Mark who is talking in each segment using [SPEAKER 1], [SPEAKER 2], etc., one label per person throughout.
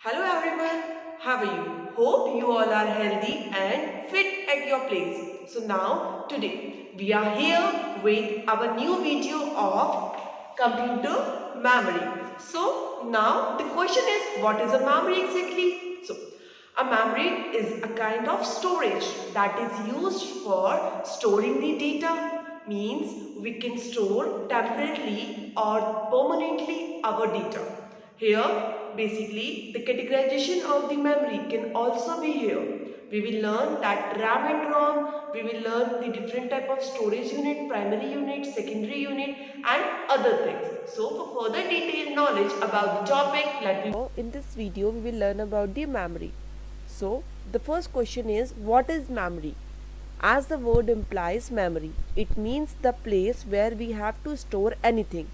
[SPEAKER 1] Hello everyone, how are you? Hope you all are healthy and fit at your place. So now today we are here with our new video of computer memory. So now the question is, what is a memory exactly? So a memory is a kind of storage that is used for storing the data. Means we can store temporarily or permanently our data. Here, basically, the categorization of the memory can also be here. We will learn that RAM and ROM, we will learn the different type of storage unit, primary unit, secondary unit and other things. So for further detailed knowledge about the topic, let me...
[SPEAKER 2] In this video, we will learn about the memory. So, the first question is, what is memory? As the word implies memory, it means the place where we have to store anything.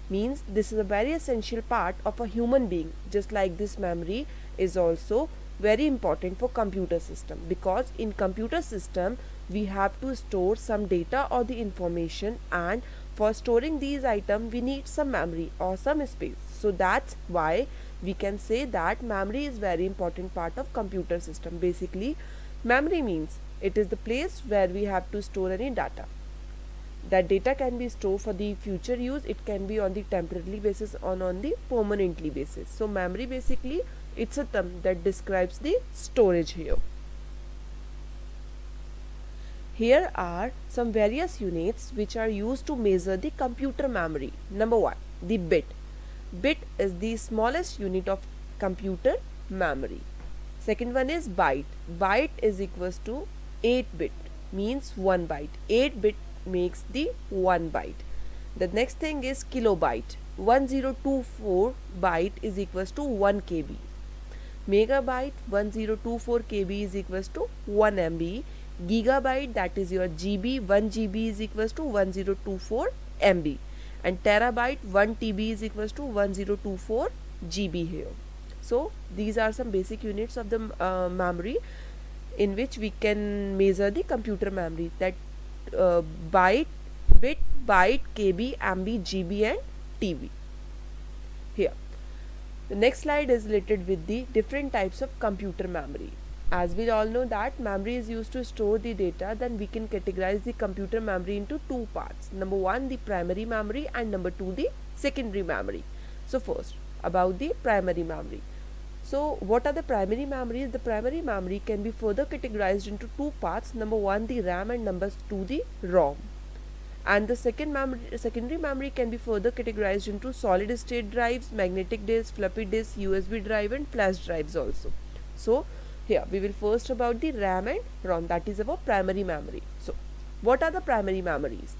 [SPEAKER 2] Means this is a very essential part of a human being. Just like this memory is also very important for computer system, because in computer system we have to store some data or the information, and for storing these items we need some memory or some space. So that's why we can say that memory is very important part of computer system. Basically, memory means it is the place where we have to store any data. That data can be stored for the future use, it can be on the temporary basis or on the permanently basis. So memory, basically, it's a term that describes the storage here. Here are some various units which are used to measure the computer memory. Number 1, the bit. Bit is the smallest unit of computer memory. Second one is byte. Byte is equals to 8 bit, means 1 byte. 8 bit makes the 1 byte. The next thing is kilobyte. 1024 byte is equals to 1 KB. Megabyte, 1024 KB is equals to 1 MB. Gigabyte, that is your GB, 1 GB is equals to 1024 MB. And terabyte, 1 TB is equals to 1024 GB here. So these are some basic units of the memory in which we can measure the computer memory, that byte, bit, byte, KB, MB, GB and TB. Here, the next slide is related with the different types of computer memory. As we all know that memory is used to store the data, then we can categorize the computer memory into two parts. Number 1, the primary memory, and number 2, the secondary memory. So first, about the primary memory. So what are the primary memories? The primary memory can be further categorized into two parts. Number 1, the RAM, and number 2, the ROM. And the secondary memory can be further categorized into solid state drives, magnetic disks, floppy disks, USB drive and flash drives also. So here we will first about the RAM and ROM, that is our primary memory. So what are the primary memories?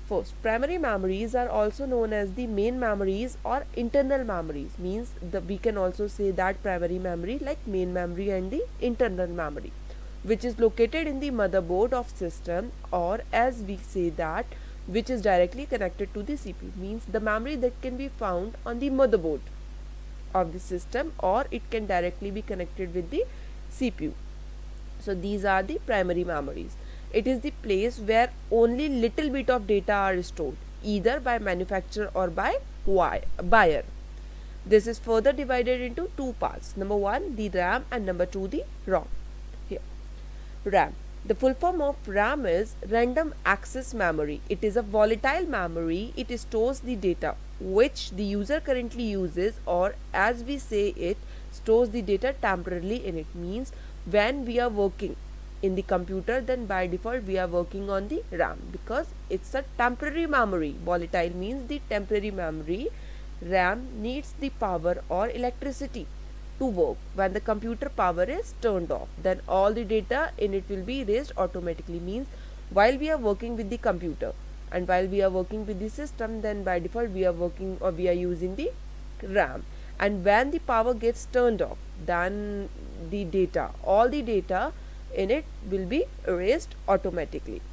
[SPEAKER 2] First, primary memories are also known as the main memories or internal memories. Means we can also say that primary memory like main memory and the internal memory, which is located in the motherboard of system, or as we say that, which is directly connected to the CPU. Means the memory that can be found on the motherboard of the system, or it can directly be connected with the CPU. So these are the primary memories. It is the place where only little bit of data are stored, either by manufacturer or by buyer. This is further divided into two parts. Number 1, the RAM, and number 2, the ROM. Here, RAM. The full form of RAM is random access memory. It is a volatile memory. It stores the data which the user currently uses, or as we say it, stores the data temporarily in it. Means when we are working in the computer, then by default we are working on the RAM, because it's a temporary memory. Volatile means the temporary memory. RAM needs the power or electricity to work. When the computer power is turned off, then all the data in it will be erased automatically. Means while we are working with the computer and while we are working with the system, then by default we are working or we are using the RAM. And when the power gets turned off, then the data, all the data in it will be erased automatically.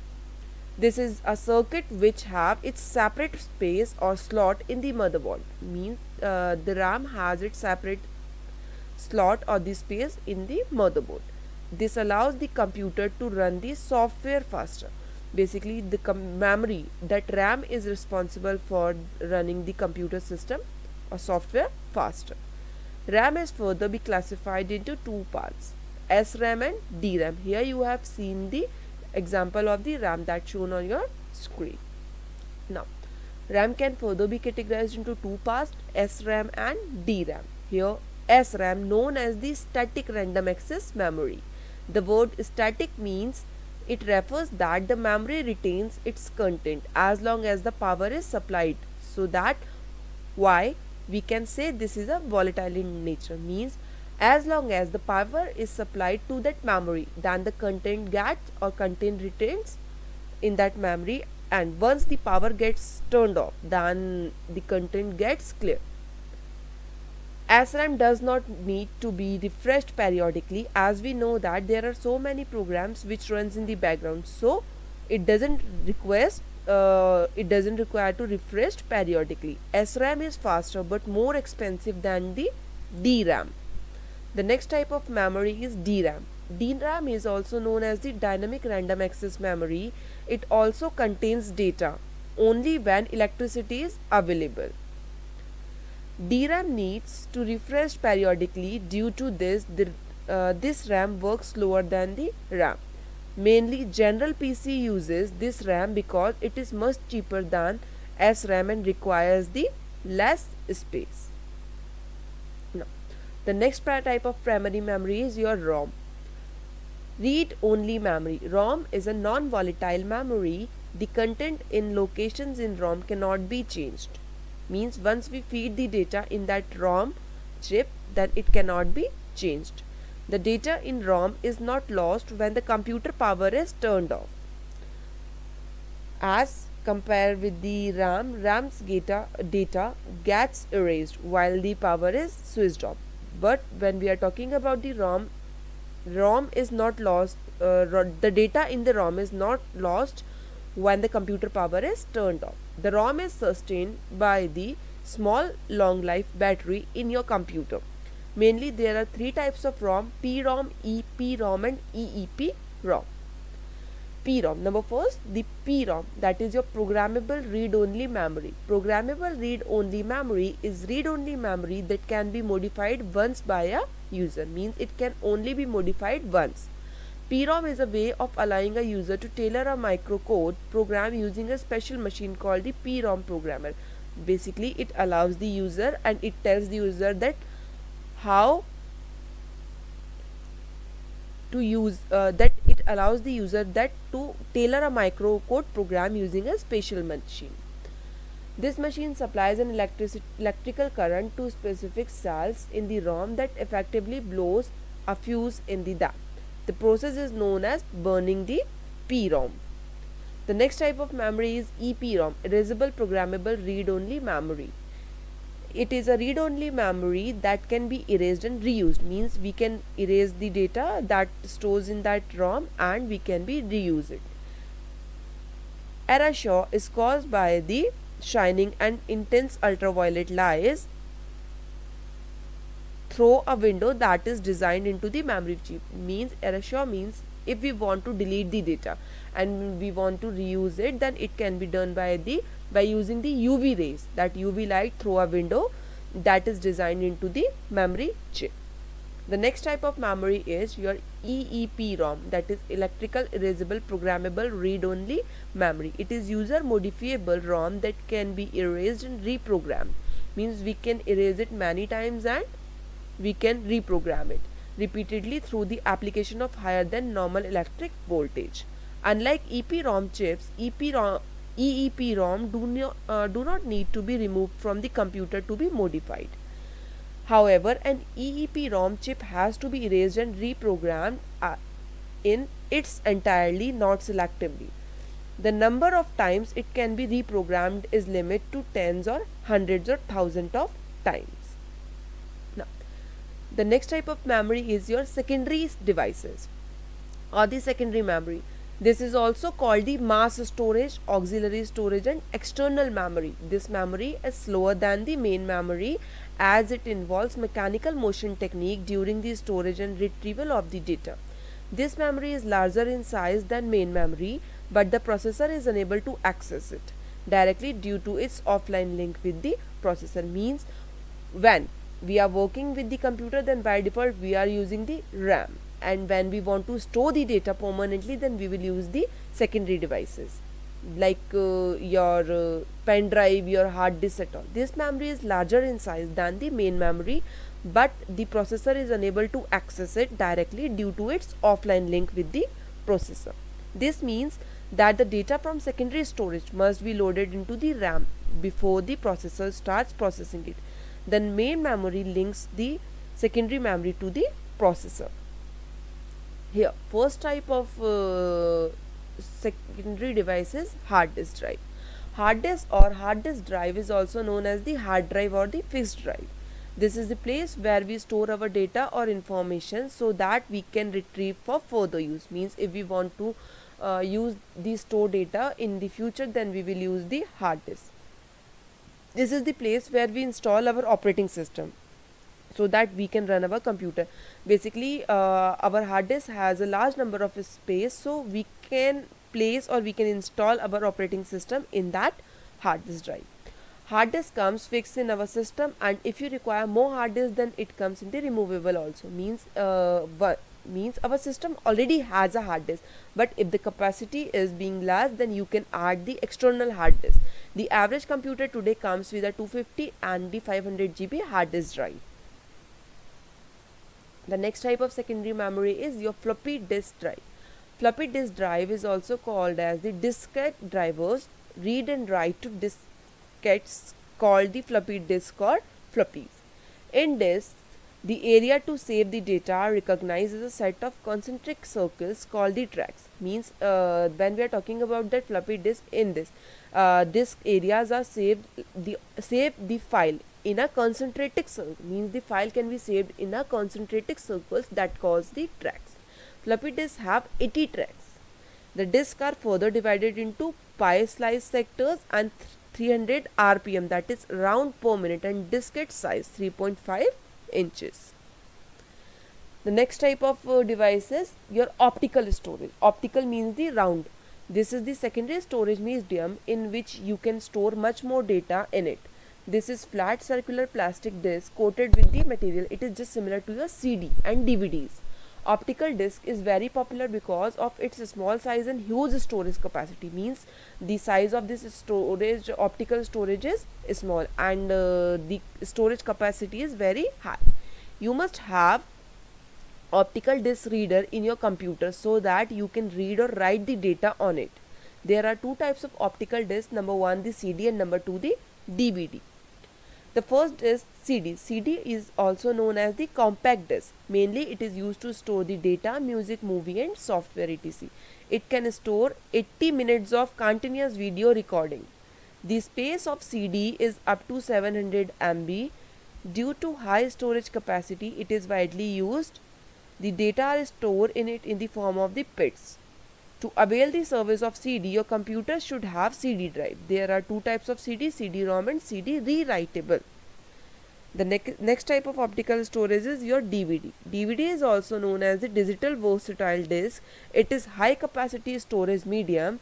[SPEAKER 2] This is a circuit which have its separate space or slot in the motherboard. Means the RAM has its separate slot or the space in the motherboard. This allows the computer to run the software faster. Basically, the memory, that RAM is responsible for running the computer system or software faster. RAM is further be classified into two parts, SRAM and DRAM. Here you have seen the example of the RAM that's shown on your screen. Now, RAM can further be categorized into two parts, SRAM and DRAM. Here, SRAM known as the static random access memory. The word static means it refers that the memory retains its content as long as the power is supplied. So that why we can say this is a volatile in nature, means as long as the power is supplied to that memory, then the content gets or content retains in that memory, and once the power gets turned off, then the content gets clear. SRAM does not need to be refreshed periodically, as we know that there are so many programs which runs in the background, so it doesn't require to refresh periodically. SRAM is faster but more expensive than the DRAM. The next type of memory is DRAM. DRAM is also known as the dynamic random access memory. It also contains data only when electricity is available. DRAM needs to refresh periodically. Due to this, this RAM works slower than the RAM. Mainly general PC uses this RAM because it is much cheaper than SRAM and requires the less space. Now, the next type of primary memory is your ROM. Read-only memory. ROM is a non-volatile memory. The content in locations in ROM cannot be changed. Means once we feed the data in that ROM chip, then it cannot be changed. The data in ROM is not lost when the computer power is turned off. As compared with the RAM, RAM's data gets erased while the power is switched off. But when we are talking about the ROM is not lost. The data in the ROM is not lost when the computer power is turned off. The ROM is sustained by the small long life battery in your computer. Mainly there are three types of ROM: PROM, EPROM and EEPROM. PROM, number first, the PROM, that is your programmable read-only memory. Programmable read-only memory is read-only memory that can be modified once by a user, means it can only be modified once. PROM is a way of allowing a user to tailor a microcode program using a special machine called the PROM programmer. Basically, it allows the user and it tells the user that how to use that it allows the user that to tailor a microcode program using a special machine. This machine supplies an electrical current to specific cells in the ROM that effectively blows a fuse in the DAC. The process is known as burning the PROM. The next type of memory is EPROM, erasable programmable read-only memory. It is a read-only memory that can be erased and reused, means we can erase the data that stores in that ROM and we can be reuse it. Erasure is caused by the shining and intense ultraviolet light through a window that is designed into the memory chip. Means erasure means if we want to delete the data and we want to reuse it, then it can be done by using the UV rays, that UV light through a window that is designed into the memory chip. The next type of memory is your EEPROM, that is electrical erasable programmable read-only memory. It is user modifiable ROM that can be erased and reprogrammed. Means we can erase it many times and we can reprogram it repeatedly through the application of higher than normal electric voltage. Unlike EPROM chips, EEPROM do not need to be removed from the computer to be modified. However, an EEPROM chip has to be erased and reprogrammed in its entirely, not selectively. The number of times it can be reprogrammed is limited to tens or hundreds or thousands of times. Now, the next type of memory is your secondary devices or the secondary memory. This is also called the mass storage, auxiliary storage and external memory. This memory is slower than the main memory as it involves mechanical motion technique during the storage and retrieval of the data. This memory is larger in size than main memory, but the processor is unable to access it directly due to its offline link with the processor. Means when we are working with the computer, then by default we are using the RAM, and when we want to store the data permanently, then we will use the secondary devices like your pen drive, your hard disk at all. This memory is larger in size than the main memory, but the processor is unable to access it directly due to its offline link with the processor. This means that the data from secondary storage must be loaded into the RAM before the processor starts processing it. Then main memory links the secondary memory to the processor. Here, first type of secondary device is hard disk drive. Hard disk or hard disk drive is also known as the hard drive or the fixed drive. This is the place where we store our data or information so that we can retrieve for further use. Means if we want to use the store data in the future, then we will use the hard disk. This is the place where we install our operating system so that we can run our computer. Basically, our hard disk has a large number of space, so we can place or we can install our operating system in that hard disk drive. Hard disk comes fixed in our system, and if you require more hard disk, then it comes in the removable also. Means our system already has a hard disk, but if the capacity is being less, then you can add the external hard disk. The average computer today comes with a 250 and the 500 GB hard disk drive. The next type of secondary memory is your floppy disk drive. Floppy disk drive is also called as the diskette drivers. Read and write to diskettes called the floppy disk or floppies. In disks, the area to save the data recognizes a set of concentric circles called the tracks. Means when we are talking about that floppy disk, in this disk areas are save the file in a concentric circle. Means the file can be saved in a concentric circles that calls the tracks. Floppy disks have 80 tracks. The disks are further divided into pi slice sectors and 300 RPM, that is round per minute, and diskette size 3.5 inches. The next type of device is your optical storage. Optical means the round. This is the secondary storage medium in which you can store much more data in it. This is flat circular plastic disc coated with the material. It is just similar to your CD and DVDs. Optical disc is very popular because of its small size and huge storage capacity. Means the size of this storage, optical storage is small, and the storage capacity is very high. You must have optical disc reader in your computer so that you can read or write the data on it. There are two types of optical disc. Number one, the CD, and number two, the DVD. The first is CD. CD is also known as the compact disc. Mainly it is used to store the data, music, movie and software etc. It can store 80 minutes of continuous video recording. The space of CD is up to 700 MB. Due to high storage capacity, it is widely used. The data is stored in it in the form of the bits. To avail the service of CD, your computer should have CD drive. There are two types of CD, CD-ROM and CD rewritable. The next type of optical storage is your DVD. DVD is also known as the digital versatile disc. It is high capacity storage medium,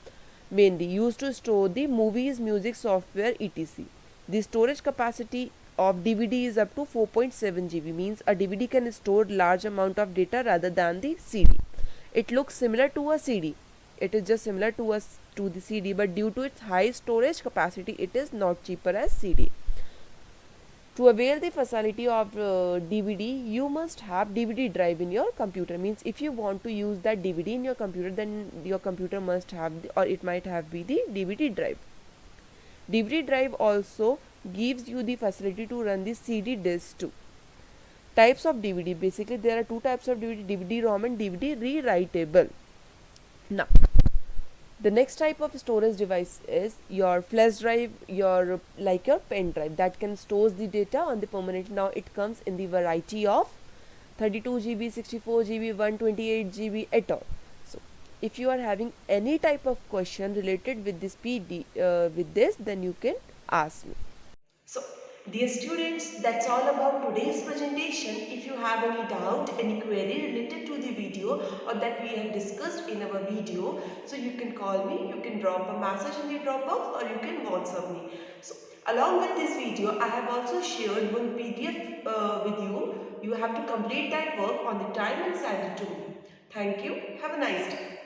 [SPEAKER 2] mainly used to store the movies, music, software etc. The storage capacity of DVD is up to 4.7 GB. Means a DVD can store large amount of data rather than the CD. It looks similar to a CD. It is just similar to the CD, but due to its high storage capacity, it is not cheaper as CD. To avail the facility of DVD, you must have DVD drive in your computer. Means if you want to use that DVD in your computer, then your computer must have or it might have be the DVD drive. DVD drive also gives you the facility to run the CD disc too. Types of DVD. Basically, there are two types of DVD: DVD-ROM and DVD rewritable. Now, the next type of storage device is your flash drive, your pen drive that can store the data on the permanent. Now it comes in the variety of 32 GB, 64 GB, 128 GB et al. So if you are having any type of question related with this then you can ask me.
[SPEAKER 1] So, dear students, that's all about today's presentation. If you have any doubt, any query related to the video or that we have discussed in our video, so you can call me, you can drop a message in the drop box or you can WhatsApp me. So, Along with this video, I have also shared one PDF with you. You have to complete that work on the time and send it to me. Thank you. Have a nice day.